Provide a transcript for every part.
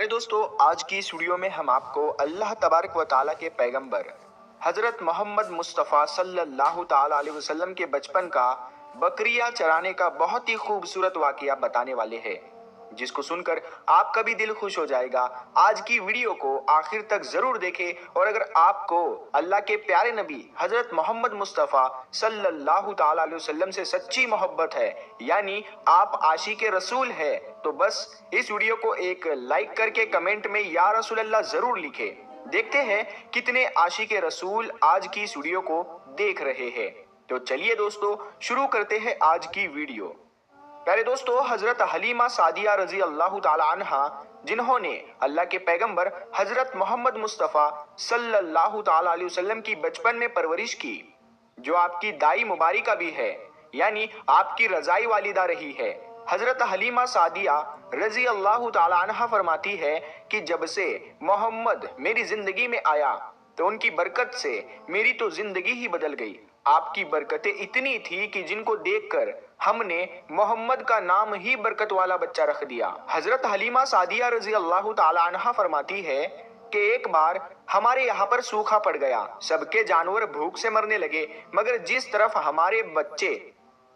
दोस्तों, आज की इस वीडियो में हम आपको अल्लाह तबारक व ताला के पैगंबर हजरत मोहम्मद मुस्तफ़ा सल्लल्लाहु ताला अलैहि वसल्लम के बचपन का बकरियां चराने का बहुत ही खूबसूरत वाकया बताने वाले हैं, जिसको सुनकर आपका भी दिल खुश हो जाएगा। आज की वीडियो को आखिर तक जरूर देखें और अगर आपको अल्लाह के प्यारे नबी हजरत मोहम्मद मुस्तफ़ा सल्लल्लाहु ताला अलैहि वसल्लम से सच्ची मोहब्बत है, यानी आप आशिक़े रसूल है, तो बस इस वीडियो को एक लाइक करके कमेंट में या रसूल अल्लाह जरूर लिखें। देखते हैं कितने आशिक़े रसूल आज की इस वीडियो को देख रहे हैं। तो चलिए दोस्तों, शुरू करते हैं आज की वीडियो। प्यारे दोस्तों, हजरत हलीमा सादिया रजी अल्लाह ताला अन्हा, जिन्होंने अल्लाह के पैगंबर हजरत मोहम्मद मुस्तफ़ा सल्लल्लाहु ताला अलैहि वसल्लम की बचपन में परवरिश की, जो आपकी दाई मुबारिका भी है, यानी आपकी रजाई वालिदा रही है। हजरत हलीमा सादिया रजी अल्लाह ताला अन्हा फरमाती है कि जब से मोहम्मद मेरी जिंदगी में आया तो उनकी बरकत से मेरी तो जिंदगी ही बदल गई। आपकी बरकतें इतनी थी कि जिनको देखकर हमने मोहम्मद का नाम ही बरकत वाला बच्चा रख दिया। हजरत हलीमा सादिया रजी अल्लाह ताला अन्हा फरमाती है कि एक बार हमारे यहाँ पर सूखा पड़ गया, सबके जानवर भूख से मरने लगे, मगर जिस तरफ हमारे बच्चे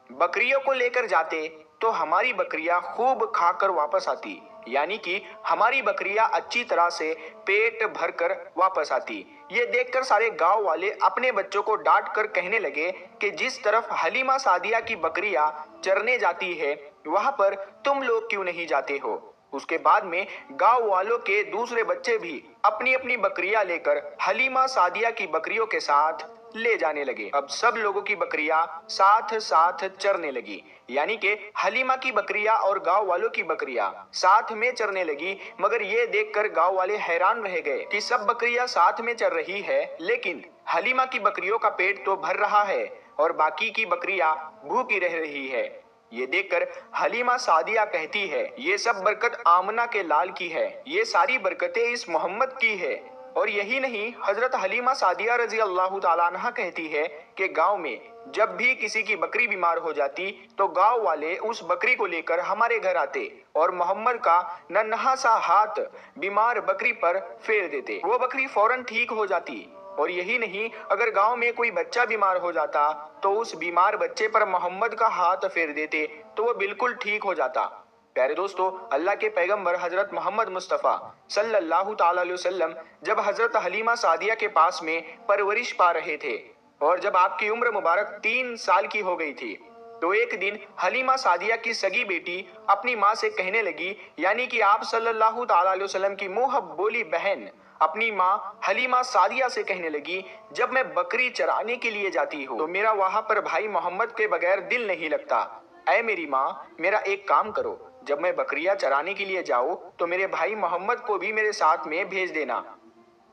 बकरियों को लेकर जाते तो हमारी बकरियां खूब खाकर वापस आती, यानी कि हमारी बकरियां अच्छी तरह से पेट भरकर वापस आती। ये देखकर सारे गांव वाले अपने बच्चों को डांट कर कहने लगे कि जिस तरफ हलीमा सादिया की बकरियां चरने जाती है वहां पर तुम लोग क्यों नहीं जाते हो। उसके बाद में गांव वालों के दूसरे बच्चे भी अपनी अपनी बकरियां लेकर हलीमा सादिया की बकरियों के साथ ले जाने लगे। अब सब लोगों की बकरियां साथ साथ चरने लगी, यानी कि हलीमा की बकरियां और गांव वालों की बकरियां साथ में चरने लगी। मगर ये देखकर गांव वाले हैरान रह गए कि सब बकरियां साथ में चर रही है, लेकिन हलीमा की बकरियों का पेट तो भर रहा है और बाकी की बकरियां भूखी रह रही है। ये देखकर हलीमा सादिया कहती है, ये सब बरकत आमना के लाल की है, ये सारी बरकतें इस मोहम्मद की है। और यही नहीं, हजरत हलीमा सादिया रजी अल्लाह ताला अन्हा कहती है कि गांव में जब भी किसी की बकरी बीमार हो जाती तो गांव वाले उस बकरी को लेकर हमारे घर आते और मोहम्मद का नन्हा सा हाथ बीमार बकरी पर फेर देते, वो बकरी फौरन ठीक हो जाती। और यही नहीं, अगर गांव में कोई बच्चा बीमार हो जाता तो उस बीमार बच्चे पर मोहम्मद का हाथ फेर देते तो वो बिल्कुल ठीक हो जाता। प्यारे दोस्तों, अल्लाह के पैगंबर हजरत मोहम्मद मुस्तफ़ा सल्लल्लाहु ताला अलैहि वसल्लम जब हजरत हलीमा सादिया के पास में परवरिश पा रहे थे और जब आपकी उम्र मुबारक 3 साल की हो गई थी, तो एक दिन हलीमा सादिया की सगी बेटी अपनी माँ से कहने लगी, यानी कि आप सल्लल्लाहु ताला अलैहि वसल्लम की मुंह बोली बहन अपनी माँ हलीमा सादिया से कहने लगी, जब मैं बकरी चराने के लिए जाती हूँ तो मेरा वहां पर भाई मोहम्मद के बगैर दिल नहीं लगता। ऐ मेरी माँ, मेरा एक काम करो, जब मैं बकरियां चराने के लिए जाऊं तो मेरे भाई मोहम्मद को भी मेरे साथ में भेज देना।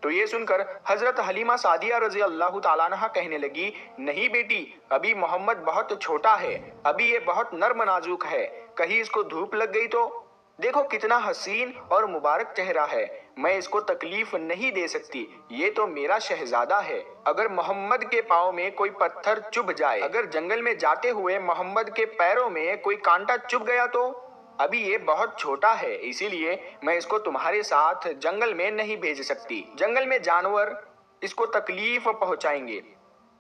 तो ये सुनकर हजरत हलीमा सादिया रजी अल्लाह ताला अन्हा कहने लगी, नहीं बेटी, अभी मोहम्मद बहुत छोटा है, अभी ये बहुत नर्म नाजुक है, कहीं इसको धूप लग गई तो। देखो कितना हसीन और मुबारक चेहरा है, मैं इसको तकलीफ नहीं दे सकती, ये तो मेरा शहजादा है। अगर मोहम्मद के पाँव में कोई पत्थर चुभ जाए, अगर जंगल में जाते हुए मोहम्मद के पैरों में कोई कांटा चुभ गया तो। अभी ये बहुत छोटा है, इसीलिए मैं इसको तुम्हारे साथ जंगल में नहीं भेज सकती। जंगल में जानवर इसको तकलीफ पहुंचाएंगे,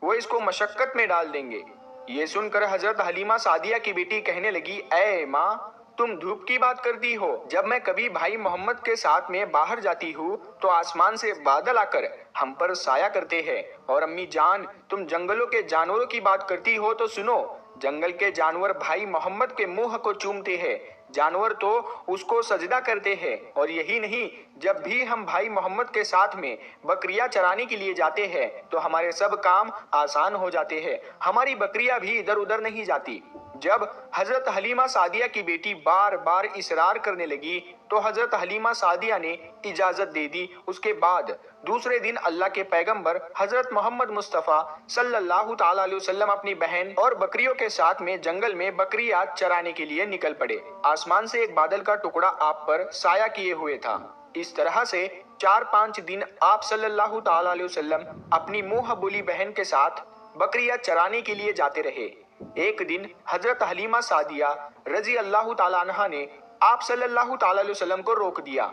वो इसको मशक्कत में डाल देंगे। ये सुनकर हजरत हलीमा सादिया की बेटी कहने लगी, ऐ माँ, तुम धूप की बात करती हो, जब मैं कभी भाई मोहम्मद के साथ में बाहर जाती हूँ तो आसमान से बादल आकर हम पर साया करते हैं। और अम्मी जान, तुम जंगलों के जानवरों की बात करती हो तो सुनो, जंगल के जानवर भाई मोहम्मद के मुंह को चूमते हैं, जानवर तो उसको सजदा करते हैं। और यही नहीं, जब भी हम भाई मोहम्मद के साथ में बकरियां चराने के लिए जाते हैं तो हमारे सब काम आसान हो जाते हैं, हमारी बकरियां भी इधर उधर नहीं जाती। जब हजरत हलीमा सादिया की बेटी बार बार इसरार करने लगी तो हजरत हलीमा सादिया ने इजाजत दे दी। उसके बाद दूसरे दिन अल्लाह के पैगंबर हजरत मोहम्मद मुस्तफ़ा सल्लल्लाहु ताला अलैहि वसल्लम अपनी बहन और बकरियों के साथ में जंगल में बकरियां चराने के लिए निकल पड़े। आसमान से एक बादल का टुकड़ा आप पर साया किए हुए था। इस तरह से 4-5 दिन आप सल्लल्लाहु ताला अलैहि वसल्लम अपनी मुंह बोली बहन के साथ बकरियां चराने के लिए जाते रहे। एक दिन हजरत हलीमा सादिया रजी अल्लाह ताला अन्हा ने आप सल्लल्लाहु ताला अलैहि वसल्लम को रोक दिया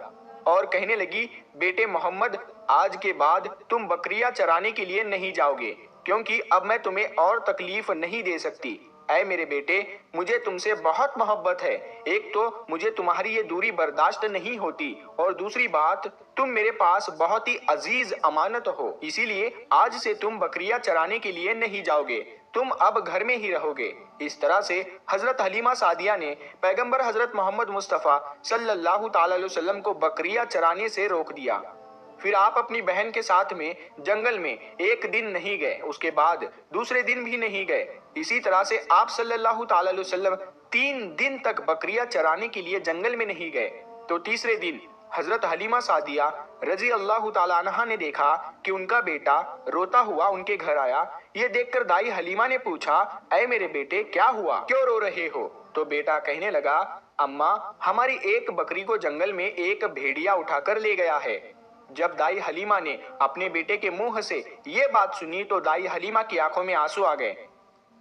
اور کہنے لگی بیٹے محمد آج کے بعد تم بکریاں چرانے کے لیے نہیں جاؤ گے کیونکہ اب میں تمہیں اور تکلیف نہیں دے سکتی۔ اے میرے بیٹے مجھے تم سے بہت محبت ہے، ایک تو مجھے تمہاری یہ دوری برداشت نہیں ہوتی اور دوسری بات تم میرے پاس بہت ہی عزیز امانت ہو، اسی لیے آج سے تم بکریاں چرانے کے لیے نہیں جاؤ گے، تم اب گھر میں ہی رہو گے۔ اس طرح سے حضرت حلیمہ سعدیہ نے پیغمبر حضرت محمد مصطفیٰ صلی اللہ تعالی علیہ وسلم کو بکریاں چرانے سے روک دیا۔ پھر آپ اپنی بہن کے ساتھ میں جنگل میں ایک دن نہیں گئے، اس کے بعد دوسرے دن بھی نہیں گئے۔ اسی طرح سے آپ صلی اللہ تعالی علیہ وسلم 3 دن تک بکریاں چرانے کے لیے جنگل میں نہیں گئے۔ تو تیسرے دن حضرت حلیمہ سعدیہ رضی اللہ تعالی عنہا نے دیکھا کہ ان کا بیٹا روتا ہوا ان کے گھر آیا۔ یہ دیکھ کر دائی حلیمہ نے پوچھا اے میرے بیٹے کیا ہوا، کیوں رو رہے ہو؟ تو بیٹا کہنے لگا اماں ہماری ایک بکری کو جنگل میں ایک بھیڑیا اٹھا کر لے گیا ہے۔ جب دائی حلیمہ نے اپنے بیٹے کے منہ سے یہ بات سنی تو دائی حلیمہ کی آنکھوں میں آنسو آ گئے۔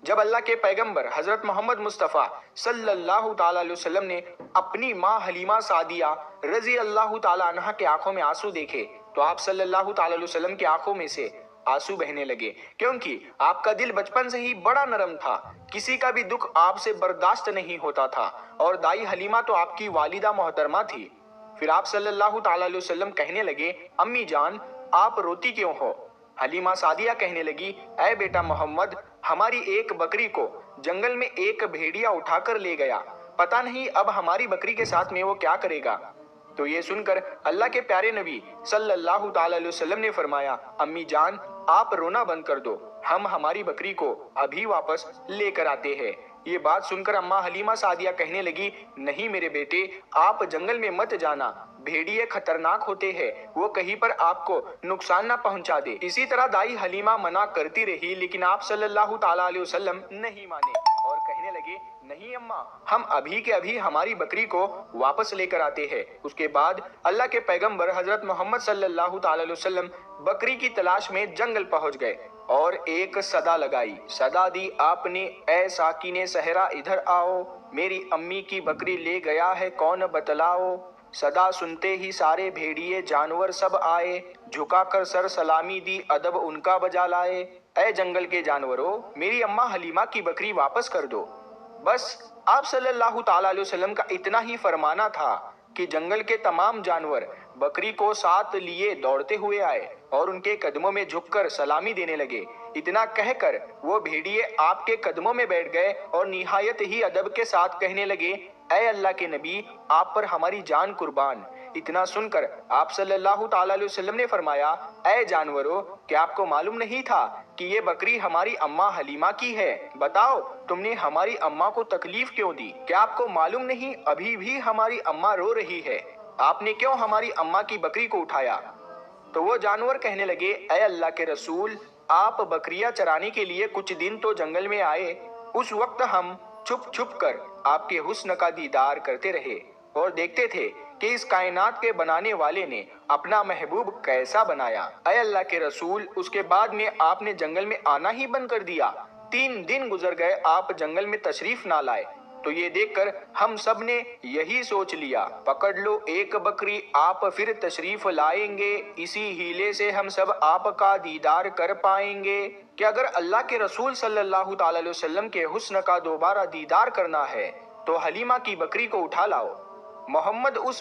جب اللہ کے پیغمبر حضرت محمد مصطفیٰ صلی اللہ تعالی علیہ وسلم نے اپنی ماں حلیمہ سعدیہ رضی اللہ تعالی عنہا کے آنکھوں میں آنسو دیکھے تو آپ صلی اللہ تعالی علیہ وسلم کی آنکھوں میں سے آنسو بہنے لگے، کیونکہ آپ کا دل بچپن سے ہی بڑا نرم تھا، کسی کا بھی دکھ آپ سے برداشت نہیں ہوتا تھا، اور دائی حلیمہ تو آپ کی والدہ محترمہ تھی۔ پھر آپ صلی اللہ تعالی علیہ وسلم کہنے لگے امی جان آپ روتی کیوں ہو؟ حلیمہ سعدیہ کہنے لگی اے بیٹا محمد ہماری ایک بکری کو جنگل میں ایک بھیڑیا اٹھا کر لے گیا، پتہ نہیں اب ہماری بکری کے ساتھ میں وہ کیا کرے گا۔ تو یہ سن کر اللہ کے پیارے نبی صلی اللہ تعالی علیہ وسلم نے فرمایا امی جان آپ رونا بند کر دو، ہم ہماری بکری کو ابھی واپس لے کر آتے ہیں۔ یہ بات سن کر اماں حلیمہ سعدیہ کہنے لگی نہیں میرے بیٹے آپ جنگل میں مت جانا، بھیڑیے خطرناک ہوتے ہیں، وہ کہیں پر آپ کو نقصان نہ پہنچا دے۔ اسی طرح دائی حلیمہ منع کرتی رہی لیکن آپ صلی اللہ تعالی علیہ وسلم نہیں مانے اور کہنے لگے نہیں اماں ہم ابھی کے ابھی ہماری بکری کو واپس لے کر آتے ہیں۔ اس کے بعد اللہ کے پیغمبر حضرت محمد صلی اللہ تعالی علیہ وسلم بکری کی تلاش میں جنگل پہنچ گئے اور ایک صدا لگائی، صدا دی آپ نے اے ساکن صحرا ادھر آؤ، میری امی کی بکری لے گیا ہے کون بتلاؤ۔ صدا سنتے ہی سارے بھیڑیے جانور سب آئے، جھکا کر سر سلامی دی ادب ان کا بجا لائے۔ اے جنگل کے جانوروں میری اماں حلیمہ کی بکری واپس کر دو۔ بس آپ صلی اللہ تعالی علیہ وسلم کا اتنا ہی فرمانا تھا کہ جنگل کے تمام جانور بکری کو ساتھ لیے دوڑتے ہوئے آئے اور ان کے قدموں میں جھک کر سلامی دینے لگے۔ اتنا کہہ کر وہ بھیڑیے آپ کے قدموں میں بیٹھ گئے اور نہایت ہی ادب کے ساتھ کہنے لگے اے اللہ کے نبی آپ پر ہماری جان قربان۔ اتنا سن کر آپ صلی اللہ تعالی علیہ وسلم نے فرمایا اے جانوروں کیا آپ کو معلوم نہیں تھا کہ یہ بکری ہماری اماں حلیمہ کی ہے؟ بتاؤ تم نے ہماری اماں کو تکلیف کیوں دی؟ کیا آپ کو معلوم نہیں ابھی بھی ہماری اماں رو رہی ہے؟ آپ نے کیوں ہماری اماں کی بکری کو اٹھایا؟ تو وہ جانور کہنے لگے اے اللہ کے رسول آپ بکریاں چرانے کے لیے کچھ دن تو جنگل میں آئے، اس وقت ہم چھپ چھپ کر آپ کے حسن کا دیدار کرتے رہے اور دیکھتے تھے کہ اس کائنات کے بنانے والے نے اپنا محبوب کیسا بنایا۔ اے اللہ کے رسول اس کے بعد میں آپ نے جنگل میں آنا ہی بند کر دیا، 3 دن گزر گئے آپ جنگل میں تشریف نہ لائے۔ تو یہ دیکھ کر ہم سب نے یہی سوچ لیا پکڑ لو ایک بکری آپ پھر تشریف لائیں گے، اسی ہیلے سے ہم سب آپ کا دیدار کر پائیں گے کہ اگر اللہ کے رسول صلی اللہ تعالی علیہ وسلم کے حسن کا دوبارہ دیدار کرنا ہے تو حلیمہ کی بکری کو اٹھا لاؤ۔ محمد اس